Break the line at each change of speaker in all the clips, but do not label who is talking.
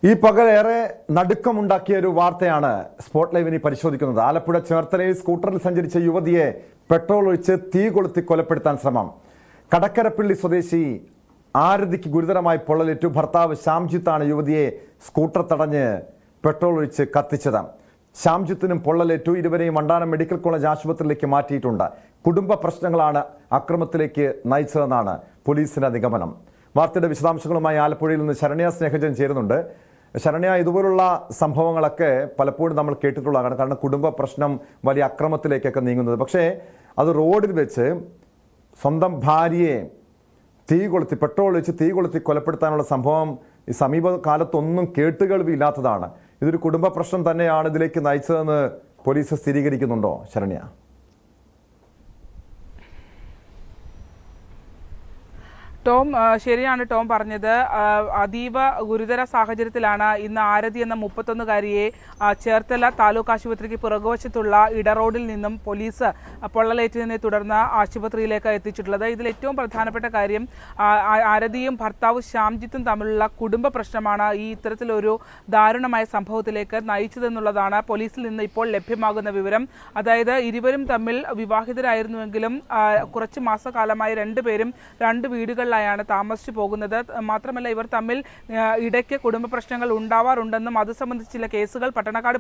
ഈ പകലേറെ നടുക്കമുണ്ടാക്കിയ ഒരു വാർത്തയാണ് സ്പോട്ട് ലൈവിനി പരിശോധിക്കുന്നത്. ആലപ്പുഴ ചേർത്തലയിൽ സ്കൂട്ടറിൽ സഞ്ചരിച്ച യുവതിയെ പെട്രോൾ ഒഴിച്ച് തീ കൊളുത്തി കൊലപ്പെടുത്താൻ ശ്രമം. കടക്കരപ്പള്ളി സ്വദേശി ആരതിക്ക് ഗുരുതരമായി പൊള്ളലേറ്റു. ഭർത്താവ് ശ്യാംജിത്താണ് യുവതിയെ സ്കൂട്ടർ തടഞ്ഞ് പെട്രോൾ ഒഴിച്ച് കത്തിച്ചത്. ശ്യാംജിത്തിനും പൊള്ളലേറ്റു. ഇരുവരെയും വണ്ടാനം മെഡിക്കൽ കോളേജ് ആശുപത്രിയിലേക്ക് മാറ്റിയിട്ടുണ്ട്. കുടുംബ പ്രശ്നങ്ങളാണ് അക്രമത്തിലേക്ക് നയിച്ചതെന്നാണ് പോലീസിന്റെ നിഗമനം. വാർത്തയുടെ വിശദാംശങ്ങളുമായി ആലപ്പുഴയിൽ നിന്ന് ശരണ്യ സ്നേഹജൻ ചേരുന്നുണ്ട്. ശരണ്യ, ഇതുപോലുള്ള സംഭവങ്ങളൊക്കെ പലപ്പോഴും നമ്മൾ കേട്ടിട്ടുള്ളതാണ്. കാരണം കുടുംബ പ്രശ്നം വലിയ അക്രമത്തിലേക്കൊക്കെ നീങ്ങുന്നത്. പക്ഷേ അത് റോഡിൽ വെച്ച് സ്വന്തം ഭാര്യയെ പെട്രോൾ ഒഴിച്ച് തീ കൊളുത്തി കൊലപ്പെടുത്താനുള്ള സംഭവം ഈ സമീപകാലത്തൊന്നും കേട്ടുകേൾവിയില്ലാത്തതാണ്. ഇതൊരു കുടുംബ പ്രശ്നം തന്നെയാണ് ഇതിലേക്ക് നയിച്ചതെന്ന് പോലീസ് സ്ഥിരീകരിക്കുന്നുണ്ടോ ശരണ്യ?
ടോം, ശരിയാണ് ടോം പറഞ്ഞത്. അതീവ ഗുരുതര സാഹചര്യത്തിലാണ് ഇന്ന് ആരതി എന്ന 31-കാരിയെ ചേർത്തല താലൂക്ക് ആശുപത്രിക്ക് പുറകുവശത്തുള്ള ഇടറോഡിൽ നിന്നും പോലീസ് പൊള്ളലേറ്റതിനെ തുടർന്ന് ആശുപത്രിയിലേക്ക് എത്തിച്ചിട്ടുള്ളത്. ഇതിൽ ഏറ്റവും പ്രധാനപ്പെട്ട കാര്യം ആരതിയും ഭർത്താവ് ശ്യാംജിത്തും തമ്മിലുള്ള കുടുംബ പ്രശ്നമാണ് ഈ ഇത്തരത്തിലൊരു ദാരുണമായ സംഭവത്തിലേക്ക് നയിച്ചതെന്നുള്ളതാണ് പോലീസിൽ നിന്ന് ഇപ്പോൾ ലഭ്യമാകുന്ന വിവരം. അതായത് ഇരുവരും തമ്മിൽ വിവാഹിതരായിരുന്നുവെങ്കിലും കുറച്ച് മാസക്കാലമായി രണ്ടുപേരും രണ്ട് വീടുകളിൽ ാണ് താമസിച്ചു പോകുന്നത്. മാത്രമല്ല ഇവർ തമ്മിൽ ഇടയ്ക്ക് കുടുംബ പ്രശ്നങ്ങൾ ഉണ്ടാവാറുണ്ടെന്നും അത് സംബന്ധിച്ച് ചില കേസുകൾ പട്ടണക്കാട്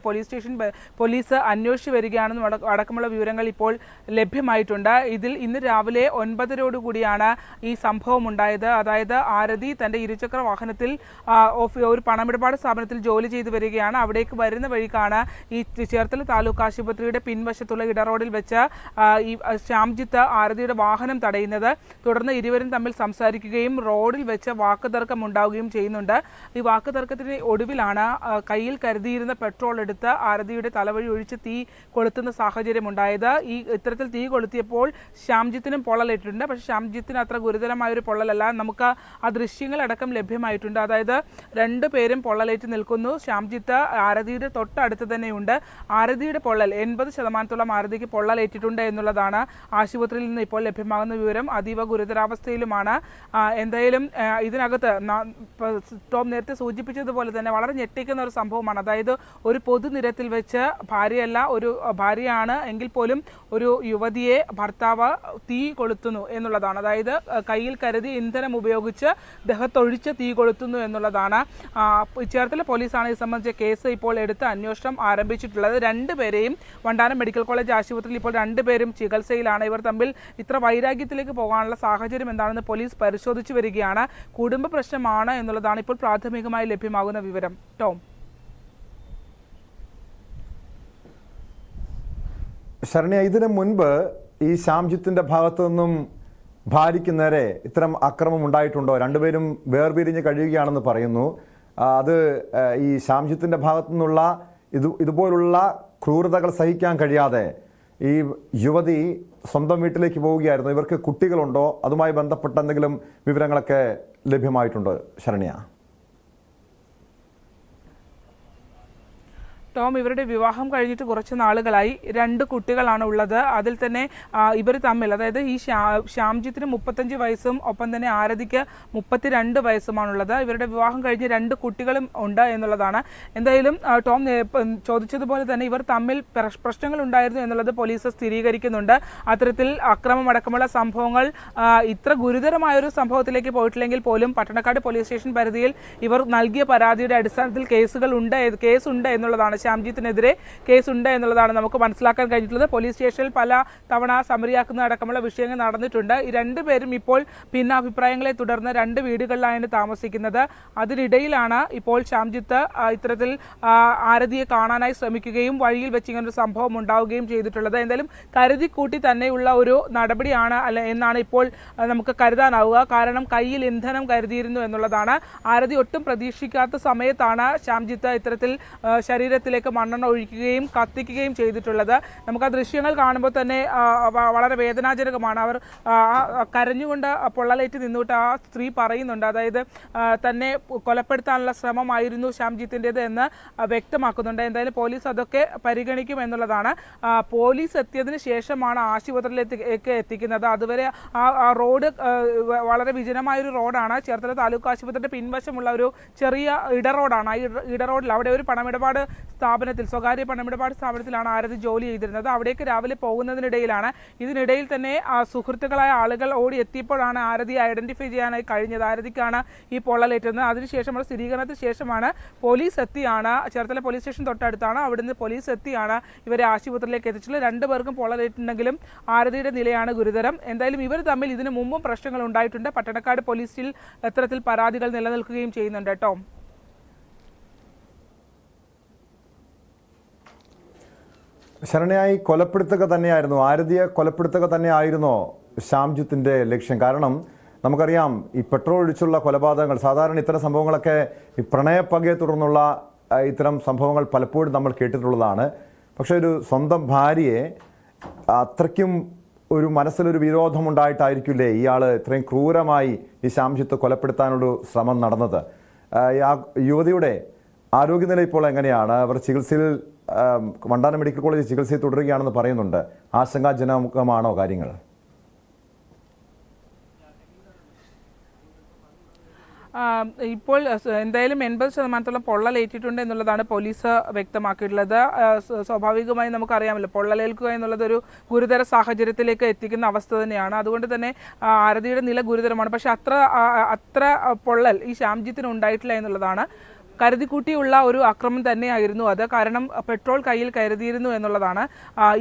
പോലീസ് അന്വേഷിച്ചു വരികയാണെന്നും അടക്കമുള്ള വിവരങ്ങൾ ഇപ്പോൾ ലഭ്യമായിട്ടുണ്ട്. ഇതിൽ ഇന്ന് രാവിലെ 9:00 ഈ സംഭവം ഉണ്ടായത്. അതായത് ആരതി തന്റെ ഇരുചക്ര വാഹനത്തിൽ ഒരു പണമിടപാട് സ്ഥാപനത്തിൽ ജോലി ചെയ്തു വരികയാണ്. അവിടേക്ക് വരുന്ന വഴിക്കാണ് ഈ ചേർത്തല താലൂക്ക് ആശുപത്രിയുടെ പിൻവശത്തുള്ള ഇടറോഡിൽ വെച്ച് ഈ ശ്യാംജിത്ത് ആരതിയുടെ വാഹനം തടയുന്നത്. തുടർന്ന് ഇരുവരും തമ്മിൽ സംസാരിക്കുകയും റോഡിൽ വെച്ച് വാക്കുതർക്കം ഉണ്ടാവുകയും ചെയ്യുന്നുണ്ട്. ഈ വാക്കുതർക്കത്തിന് ഒടുവിലാണ് കയ്യിൽ കരുതിയിരുന്ന പെട്രോൾ എടുത്ത് ആരതിയുടെ തലവഴി ഒഴിച്ച് തീ കൊളുത്തുന്ന സാഹചര്യം ഉണ്ടായത്. ഈ ഇത്തരത്തിൽ തീ കൊളുത്തിയപ്പോൾ ശ്യാംജിത്തിനും പൊള്ളലേറ്റിട്ടുണ്ട്. പക്ഷേ ശ്യാംജിത്തിന് അത്ര ഗുരുതരമായൊരു പൊള്ളലല്ല. നമുക്ക് ആ ദൃശ്യങ്ങളടക്കം ലഭ്യമായിട്ടുണ്ട്. അതായത് രണ്ടുപേരും പൊള്ളലേറ്റ് നിൽക്കുന്നു. ശ്യാംജിത്ത് ആരതിയുടെ തൊട്ടടുത്ത് തന്നെയുണ്ട്. ആരതിയുടെ പൊള്ളൽ 80% ആരതിക്ക് പൊള്ളലേറ്റിട്ടുണ്ട് എന്നുള്ളതാണ് ആശുപത്രിയിൽ നിന്ന് ഇപ്പോൾ ലഭ്യമാകുന്ന വിവരം. അതീവ ഗുരുതരാവസ്ഥയിലുമാണ്. എന്തായാലും ഇതിനകത്ത് ടോം നേരത്തെ സൂചിപ്പിച്ചതുപോലെ തന്നെ വളരെ ഞെട്ടിക്കുന്ന ഒരു സംഭവമാണ്. അതായത് ഒരു പൊതുനിരത്തിൽ വെച്ച് ഒരു ഭാര്യയാണ് എങ്കിൽ പോലും ഒരു യുവതിയെ ഭർത്താവ് തീ കൊളുത്തുന്നു എന്നുള്ളതാണ്. അതായത് കയ്യിൽ കരുതി ഇന്ധനം ഉപയോഗിച്ച് ദഹത്തൊഴിച്ച് തീ കൊളുത്തുന്നു എന്നുള്ളതാണ്. ചേർത്തല പോലീസാണ് ഇത് സംബന്ധിച്ച കേസ് ഇപ്പോൾ എടുത്ത് അന്വേഷണം ആരംഭിച്ചിട്ടുള്ളത്. രണ്ടുപേരെയും വണ്ടാനം മെഡിക്കൽ കോളേജ് ആശുപത്രിയിൽ ഇപ്പോൾ രണ്ടുപേരും ചികിത്സയിലാണ്. ഇവർ തമ്മിൽ ഇത്ര വൈരാഗ്യത്തിലേക്ക് പോകാനുള്ള സാഹചര്യം എന്താണെന്ന് പോലീസ് പരിശോധിച്ചു വരികയാണ്. കുടുംബ പ്രശ്നമാണ് എന്നുള്ളതാണ് ഇപ്പോൾ പ്രാഥമികമായി ലഭ്യമാകുന്ന വിവരം. ടോം,
ശരണ്യ, ഇതിനു മുൻപ് ഈ ശ്യാംജിത്തിന്റെ ഭാഗത്തു നിന്നും ഭാര്യയ്ക്ക് നേരെ ഇത്തരം അക്രമം ഉണ്ടായിട്ടുണ്ടോ? രണ്ടുപേരും വേർപിരിഞ്ഞ് കഴിയുകയാണെന്ന് പറയുന്നു. അത് ഈ ശ്യാംജിത്തിന്റെ ഭാഗത്തു നിന്നുള്ള ഇതുപോലുള്ള ക്രൂരതകൾ സഹിക്കാൻ കഴിയാതെ ഈ യുവതി സ്വന്തം വീട്ടിലേക്ക് പോവുകയായിരുന്നു. ഇവർക്ക് കുട്ടികളുണ്ടോ? അതുമായി ബന്ധപ്പെട്ട എന്തെങ്കിലും വിവരങ്ങളൊക്കെ ലഭ്യമായിട്ടുണ്ടോ ശരണ്യ?
ടോം, ഇവരുടെ വിവാഹം കഴിഞ്ഞിട്ട് കുറച്ച് നാളുകളായി. 2 കുട്ടികളാണ് ഉള്ളത്. അതിൽ തന്നെ ഇവർ തമ്മിൽ, അതായത് ഈ ശ്യാംജിത്തിന് 35 വയസ്സും ഒപ്പം തന്നെ ആരതിക്ക് 32 വയസ്സുമാണുള്ളത്. ഇവരുടെ വിവാഹം കഴിഞ്ഞ് 2 കുട്ടികളും ഉണ്ട് എന്നുള്ളതാണ്. എന്തായാലും ടോം ചോദിച്ചതുപോലെ തന്നെ ഇവർ തമ്മിൽ പ്രശ്നങ്ങൾ ഉണ്ടായിരുന്നു എന്നുള്ളത് പോലീസ് സ്ഥിരീകരിക്കുന്നുണ്ട്. അത്തരത്തിൽ അക്രമം അടക്കമുള്ള സംഭവങ്ങൾ ഇത്ര ഗുരുതരമായൊരു സംഭവത്തിലേക്ക് പോയിട്ടില്ലെങ്കിൽ പോലും പട്ടണക്കാട് പോലീസ് സ്റ്റേഷൻ പരിധിയിൽ ഇവർ നൽകിയ പരാതിയുടെ അടിസ്ഥാനത്തിൽ കേസുണ്ട് എന്നുള്ളതാണ്. ശ്യാംജിത്തിനെതിരെ കേസുണ്ട് എന്നുള്ളതാണ് നമുക്ക് മനസ്സിലാക്കാൻ കഴിഞ്ഞിട്ടുള്ളത്. പോലീസ് സ്റ്റേഷനിൽ പല തവണ സമരിയാക്കുന്ന അടക്കമുള്ള വിഷയങ്ങൾ നടന്നിട്ടുണ്ട്. ഈ രണ്ടുപേരും ഇപ്പോൾ ഭിന്നാഭിപ്രായങ്ങളെ തുടർന്ന് 2 വീടുകളിലാണ് താമസിക്കുന്നത്. അതിനിടയിലാണ് ഇപ്പോൾ ശ്യാംജിത്ത് ഇത്തരത്തിൽ ആരതിയെ കാണാനായി ശ്രമിക്കുകയും വഴിയിൽ വെച്ച് ഇങ്ങനൊരു സംഭവം ഉണ്ടാവുകയും ചെയ്തിട്ടുള്ളത്. എന്തായാലും കരുതിക്കൂട്ടി തന്നെയുള്ള ഒരു നടപടിയാണ് എന്നാണ് ഇപ്പോൾ നമുക്ക് കരുതാനാവുക. കാരണം കയ്യിൽ ഇന്ധനം കരുതിയിരുന്നു എന്നുള്ളതാണ്. ആരതി ഒട്ടും പ്രതീക്ഷിക്കാത്ത സമയത്താണ് ശ്യാംജിത്ത് ഇത്തരത്തിൽ ശരീരത്തിൽ വാഹനത്തിലേക്ക് മണ്ണെണ്ണ ഒഴിക്കുകയും കത്തിക്കുകയും ചെയ്തിട്ടുള്ളത്. നമുക്ക് ആ ദൃശ്യങ്ങൾ കാണുമ്പോൾ തന്നെ വളരെ വേദനാജനകമാണ്. അവർ കരഞ്ഞുകൊണ്ട് പൊള്ളലേറ്റ് നിന്നിട്ട് ആ സ്ത്രീ പറയുന്നുണ്ട്, അതായത് തന്നെ കൊലപ്പെടുത്താനുള്ള ശ്രമമായിരുന്നു ശ്യാംജിത്തിൻ്റെത് എന്ന് വ്യക്തമാക്കുന്നുണ്ട്. എന്തായാലും പോലീസ് അതൊക്കെ പരിഗണിക്കും എന്നുള്ളതാണ്. പോലീസ് എത്തിയതിന് ശേഷമാണ് ആശുപത്രിയിലേക്ക് എത്തിക്കുന്നത്. അതുവരെ ആ റോഡ് വളരെ വിജനമായൊരു റോഡാണ്. ചേർത്തല താലൂക്ക് ആശുപത്രിയുടെ പിൻവശമുള്ള ഒരു ചെറിയ ഇടറോഡാണ്. ആ ഇടറോഡിൽ അവിടെ ഒരു പണമിടപാട് സ്ഥാപനത്തിൽ, സ്വകാര്യ പണമിടപാട് സ്ഥാപനത്തിലാണ് ആരതി ജോലി ചെയ്തിരുന്നത്. അവിടേക്ക് രാവിലെ പോകുന്നതിനിടയിലാണ്, ഇതിനിടയിൽ തന്നെ സുഹൃത്തുക്കളായ ആളുകൾ ഓടി എത്തിയപ്പോഴാണ് ആരതിയെ ഐഡന്റിഫൈ ചെയ്യാനായി കഴിഞ്ഞത്. ആരതിക്കാണ് ഈ പൊള്ളലേറ്റുന്നത്. അതിനുശേഷമുള്ള സ്ഥിരീകരണത്തിന് ശേഷമാണ് പോലീസ് എത്തിയാണ്, ചേർത്തല പോലീസ് സ്റ്റേഷൻ തൊട്ടടുത്താണ്, അവിടുന്ന് പോലീസ് എത്തിയാണ് ഇവരെ ആശുപത്രിയിലേക്ക് എത്തിച്ചിട്ടുള്ളത്. രണ്ടുപേർക്കും പൊള്ളലേറ്റുണ്ടെങ്കിലും ആരതിയുടെ നിലയാണ് ഗുരുതരം. എന്തായാലും ഇവർ തമ്മിൽ ഇതിനു മുമ്പും പ്രശ്നങ്ങൾ ഉണ്ടായിട്ടുണ്ട്. പട്ടണക്കാട് പോലീസിൽ ഇത്തരത്തിൽ പരാതികൾ നിലനിൽക്കുകയും ചെയ്യുന്നുണ്ട് കേട്ടോ.
ശരണയായി കൊലപ്പെടുത്തുക തന്നെയായിരുന്നു, ആരതിയെ കൊലപ്പെടുത്തുക തന്നെയായിരുന്നോ ശ്യാംജിത്തിന്റെ ലക്ഷ്യം? കാരണം നമുക്കറിയാം, ഈ പെട്രോൾ ഒഴിച്ചുള്ള കൊലപാതകങ്ങൾ, സാധാരണ ഇത്തരം സംഭവങ്ങളൊക്കെ ഈ പ്രണയപ്പകയെ തുടർന്നുള്ള ഇത്തരം സംഭവങ്ങൾ പലപ്പോഴും നമ്മൾ കേട്ടിട്ടുള്ളതാണ്. പക്ഷെ ഒരു സ്വന്തം ഭാര്യയെ അത്രയ്ക്കും ഒരു മനസ്സിലൊരു വിരോധമുണ്ടായിട്ടായിരിക്കില്ലേ ഇയാൾ ഇത്രയും ക്രൂരമായി ഈ ശ്യാംജിത്ത് കൊലപ്പെടുത്താനൊരു ശ്രമം നടന്നത്? ആ യുവതിയുടെ ആരോഗ്യനില ഇപ്പോൾ എങ്ങനെയാണ്? അവർ ചികിത്സയിൽ, വണ്ടാനം മെഡിക്കൽ കോളേജിൽ ചികിത്സയിൽ തുടരുകയാണെന്ന് പറയുന്നുണ്ട്. ആശങ്കാജനകമാണോ കാര്യങ്ങൾ?
ഇപ്പോൾ എന്തായാലും 80% പൊള്ളലേറ്റിട്ടുണ്ട് എന്നുള്ളതാണ് പോലീസ് വ്യക്തമാക്കിയിട്ടുള്ളത്. സ്വാഭാവികമായി നമുക്കറിയാമല്ലോ, പൊള്ളലേൽക്കുക എന്നുള്ളത് ഒരു ഗുരുതര സാഹചര്യത്തിലേക്ക് എത്തിക്കുന്ന അവസ്ഥ തന്നെയാണ്. അതുകൊണ്ട് തന്നെ ആരതിയുടെ നില ഗുരുതരമാണ്. പക്ഷെ അത്ര പൊള്ളൽ ഈ ശ്യാംജിത്തിന് ഉണ്ടായിട്ടില്ല എന്നുള്ളതാണ്. കരുതിക്കൂട്ടിയുള്ള ഒരു അക്രമം തന്നെയായിരുന്നു അത്. കാരണം പെട്രോൾ കയ്യിൽ കരുതിയിരുന്നു എന്നുള്ളതാണ്.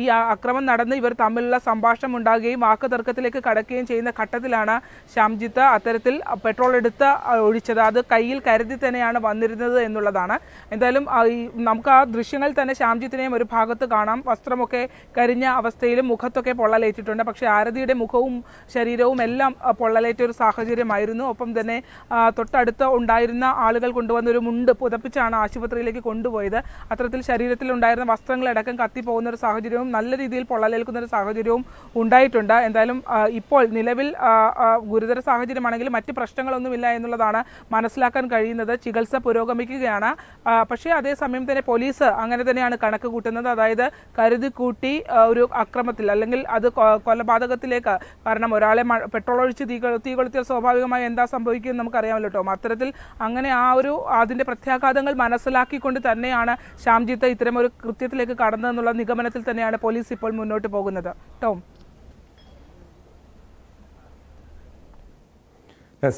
ഈ അക്രമം നടന്ന് ഇവർ തമ്മിലുള്ള സംഭാഷണം ഉണ്ടാകുകയും വാക്ക് തർക്കത്തിലേക്ക് കടക്കുകയും ചെയ്യുന്ന ഘട്ടത്തിലാണ് ശ്യാംജിത്ത് അത്തരത്തിൽ പെട്രോൾ എടുത്ത് ഒഴിച്ചത്. അത് കയ്യിൽ കരുതി തന്നെയാണ് വന്നിരുന്നത് എന്നുള്ളതാണ്. എന്തായാലും നമുക്ക് ആ ദൃശ്യങ്ങൾ തന്നെ ശ്യാംജിത്തിനെയും ഒരു ഭാഗത്ത് കാണാം. വസ്ത്രമൊക്കെ കരിഞ്ഞ അവസ്ഥയിലും മുഖത്തൊക്കെ പൊള്ളലേറ്റിട്ടുണ്ട്. പക്ഷേ ആരതിയുടെ മുഖവും ശരീരവും എല്ലാം പൊള്ളലേറ്റ ഒരു സാഹചര്യമായിരുന്നു. ഒപ്പം തന്നെ തൊട്ടടുത്ത് ഉണ്ടായിരുന്ന ആളുകൾ കൊണ്ടുവന്നൊരു മുണ്ട് പുതപ്പിച്ചാണ് ആശുപത്രിയിലേക്ക് കൊണ്ടുപോയത്. അത്തരത്തിൽ ശരീരത്തിൽ ഉണ്ടായിരുന്ന വസ്ത്രങ്ങളടക്കം കത്തിപ്പോകുന്ന ഒരു സാഹചര്യവും നല്ല രീതിയിൽ പൊള്ളലേൽക്കുന്ന ഒരു സാഹചര്യവും ഉണ്ടായിട്ടുണ്ട്. എന്തായാലും ഇപ്പോൾ നിലവിൽ ഗുരുതര സാഹചര്യമാണെങ്കിലും മറ്റ് പ്രശ്നങ്ങളൊന്നുമില്ല എന്നുള്ളതാണ് മനസ്സിലാക്കാൻ കഴിയുന്നത്. ചികിത്സ പുരോഗമിക്കുകയാണ്. പക്ഷേ അതേസമയം തന്നെ പോലീസ് അങ്ങനെ തന്നെയാണ് കണക്ക് കൂട്ടുന്നത്. അതായത് കരുതി കൂട്ടി ഒരു അക്രമത്തിൽ, അല്ലെങ്കിൽ അത് കൊലപാതകത്തിലേക്ക്, കാരണം ഒരാളെ പെട്രോൾ ഒഴിച്ച് തീ കൊളുത്തിയാൽ സ്വാഭാവികമായി എന്താ സംഭവിക്കും നമുക്കറിയാമല്ലോ കേട്ടോ. അത്തരത്തിൽ അങ്ങനെ അതിന്റെ പ്രത്യാഘാതങ്ങൾ മനസ്സിലാക്കിക്കൊണ്ട് തന്നെയാണ് ശ്യാംജിത്ത് ഇത്തരം ഒരു കൃത്യത്തിലേക്ക് കടന്നതെന്നുള്ള നിഗമനത്തിൽ തന്നെയാണ് പോലീസ് ഇപ്പോൾ മുന്നോട്ട് പോകുന്നത്. ടോം,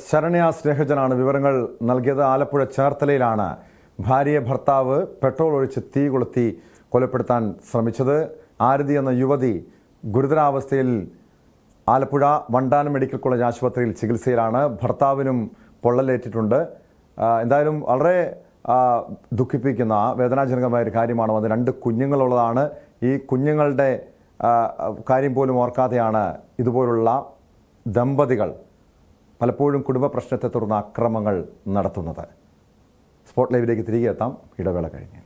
ശരണ്യ സ്നേഹജനാണ് വിവരങ്ങൾ നൽകിയത്. ആലപ്പുഴ ചേർത്തലയിലാണ് ഭാര്യയെ ഭർത്താവ് പെട്രോൾ ഒഴിച്ച് തീ കൊളുത്തി കൊലപ്പെടുത്താൻ ശ്രമിച്ചത്. ആരതി എന്ന യുവതി ഗുരുതരാവസ്ഥയിൽ ആലപ്പുഴ വണ്ടാനം മെഡിക്കൽ കോളേജ് ആശുപത്രിയിൽ ചികിത്സയിലാണ്. ഭർത്താവിനും പൊള്ളലേറ്റിട്ടുണ്ട്. എന്തായാലും വളരെ ദുഃഖിപ്പിക്കുന്ന, വേദനാജനകമായ ഒരു കാര്യമാണ്. അത് 2 കുഞ്ഞുങ്ങളുള്ളതാണ്. ഈ കുഞ്ഞുങ്ങളുടെ കാര്യം പോലും ഓർക്കാതെയാണ് ഇതുപോലുള്ള ദമ്പതികൾ പലപ്പോഴും കുടുംബ പ്രശ്നത്തെ തുടർന്ന് അക്രമങ്ങൾ നടത്തുന്നത്. സ്പോട്ട് ലൈവിലേക്ക് തിരികെ എത്താം, ഇടവേള കഴിഞ്ഞ്.